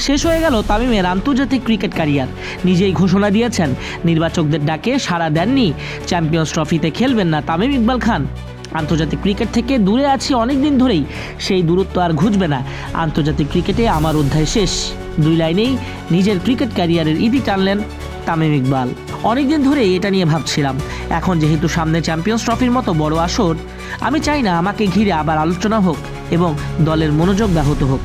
শেষ হয়ে গেল তামিমের আন্তর্জাতিক ক্রিকেট ক্যারিয়ার। নিজেই ঘোষণা দিয়েছেন নির্বাচকদের ডাকে সাড়া দেননি, চ্যাম্পিয়ন্স ট্রফিতে খেলবেন না তামিম ইকবাল খান। আন্তর্জাতিক ক্রিকেট থেকে দূরে আছি অনেক দিন ধরেই, সেই দূরত্ব আর ঘুচবে না। আন্তর্জাতিক ক্রিকেটে আমার অধ্যায় শেষ। 2 লাইনেই নিজের ক্রিকেট ক্যারিয়ারের ইতি টানলেন তামিম ইকবাল। অনেকদিন ধরেই এটা নিয়ে ভাবছিলাম, এখন যেহেতু সামনে চ্যাম্পিয়ন্স ট্রফির মতো বড় আসর, আমি চাই না আমাকে ঘিরে আবার আলোচনা হোক এবং দলের মনোযোগ ব্যাহত হোক।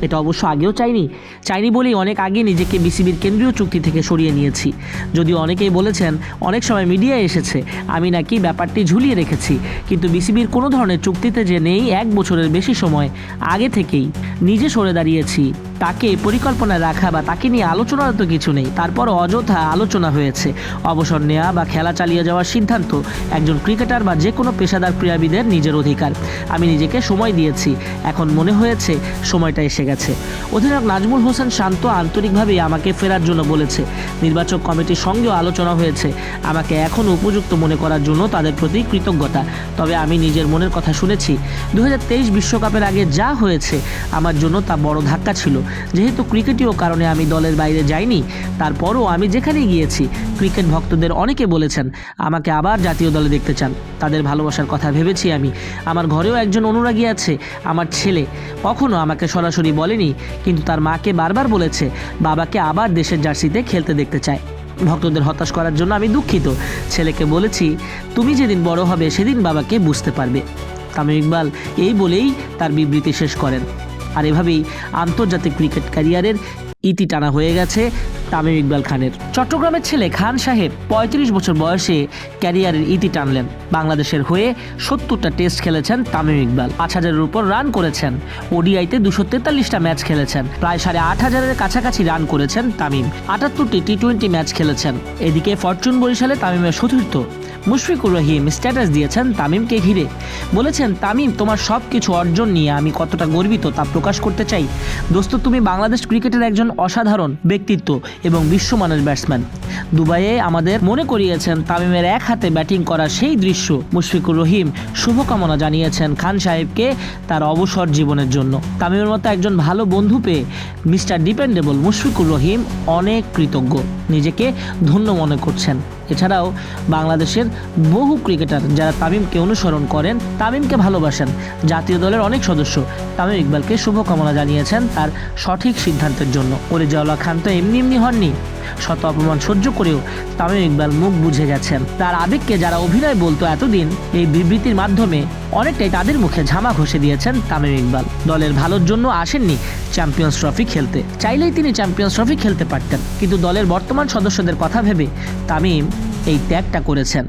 এটা অবশ্য আগেও চাইনি বলেই অনেক আগে নিজেকে বিসিবির কেন্দ্রীয় চুক্তি থেকে সরিয়ে নিয়েছি। যদিও অনেকেই বলেছেন, অনেক সময় মিডিয়ায় এসেছে আমি নাকি ব্যাপারটি ঝুলিয়ে রেখেছি, কিন্তু বিসিবির কোনো ধরনের চুক্তিতে যে নেই 1 বছরের বেশি সময় আগে থেকেই নিজে সরে দাঁড়িয়েছি। তাকে পরিকল্পনায় রাখা বা তাকে নিয়ে আলোচনার তো কিছু নেই, তারপর অযথা আলোচনা হয়েছে। অবসর নেওয়া বা খেলা চালিয়ে যাওয়ার সিদ্ধান্ত একজন ক্রিকেটার বা যে কোনো পেশাদার ক্রীড়াবিদের নিজের অধিকার। আমি নিজেকে সময় দিয়েছি, এখন মনে হয়েছে সময়টা এসে গেছে। অধিনায়ক নাজমুল হোসেন শান্ত আন্তরিকভাবেই আমাকে ফেরার জন্য বলেছে। নির্বাচক কমিটির সঙ্গেও আলোচনা হয়েছে। আমাকে এখনও উপযুক্ত মনে করার জন্য তাদের প্রতি কৃতজ্ঞতা। তবে আমি নিজের মনের কথা শুনেছি। 2023 বিশ্বকাপের আগে যা হয়েছে আমার জন্য তা বড় ধাক্কা ছিল। যেহেতু ক্রিকেটীয় কারণে আমি দলের বাইরে যাইনি, তারপরও আমি যেখানে গিয়েছি ক্রিকেট ভক্তদের অনেকে বলেছেন আমাকে আবার জাতীয় দলে দেখতে চান। তাদের ভালোবাসার কথা ভেবেছি আমি। আমার ঘরেও একজন অনুরাগী আছে, আমার ছেলে। কখনো আমাকে সরাসরি বলেনি, কিন্তু তার মাকে বারবার বলেছে বাবাকে আবার দেশের জার্সিতে খেলতে দেখতে চায়। ভক্তদের হতাশ করার জন্য আমি দুঃখিত। ছেলেকে বলেছি, তুমি যেদিন বড় হবে সেদিন বাবাকে বুঝতে পারবে। তামিম ইকবাল এই বলেই তার বিবৃতি শেষ করেন। আর এভাবেই আন্তর্জাতিক ক্রিকেট ক্যারিয়ারের ইতি টানা হয়ে গেছে তামিম ইকবাল খানের। চট্টগ্রামের ছেলে খান সাহেব 35 বছর বয়সে ক্যারিয়ারের ইতি টানলেন। বাংলাদেশের হয়ে 70টা টেস্ট খেলেছেন তামিম ইকবাল, 5000-এর উপর রান করেছেন। ওডিআইতে 243টা ম্যাচ খেলেছেন, প্রায় 8500-এর কাছাকাছি রান করেছেন তামিম। 78টি টি-20 ম্যাচ খেলেছেন। এদিকে ফরচুন বরিশালে তামিমের সতীর্থ মুশফিকুর রহিম স্ট্যাটাস দিয়েছেন তামিমকে ঘিরে। বলেছেন, তামিম, তোমার সব কিছু অর্জন নিয়ে আমি কতটা গর্বিত তা প্রকাশ করতে চাই। দোস্ত, তুমি বাংলাদেশ ক্রিকেটের একজন অসাধারণ ব্যক্তিত্ব এবং বিশ্বমানের ব্যাটসম্যান। দুবাইয়ে আমাদের মনে করিয়েছেন তামিমের এক হাতে ব্যাটিং করার সেই দৃশ্য। মুশফিকুর রহিম শুভকামনা জানিয়েছেন খান সাহেবকে তার অবসর জীবনের জন্য। তামিমের মতো একজন ভালো বন্ধু পেয়ে মিস্টার ডিপেন্ডেবল মুশফিকুর রহিম অনেক কৃতজ্ঞ, নিজেকে ধন্য মনে করছেন। এছাড়াও বাংলাদেশের বহু ক্রিকেটার যারা তামিমকে অনুসরণ করেন, তামিমকে ভালোবাসেন, জাতীয় দলের অনেক সদস্য তামিম ইকবালকে শুভকামনা জানিয়েছেন তার সঠিক সিদ্ধান্তের জন্য। রেজাউল্লাহ খান তো এমনি হননি, শত অপমান সহ্য করেও তামিম ইকবাল মুখ বুঝে গেছেন। তার আবেগকে যারা অভিনয় বলতো এতদিন, এই বিবৃতির মাধ্যমে অনেকটাই তাদের মুখে ঝামা ঘষে দিয়েছেন তামিম ইকবাল। দলের ভালোর জন্য আসেননি চ্যাম্পিয়ন্স ট্রফি খেলতে। চাইলেই তিনি চ্যাম্পিয়ন্স ট্রফি খেলতে পারতেন, কিন্তু দলের বর্তমান সদস্যদের কথা ভেবে তামিম এই ত্যাগটা করেছেন।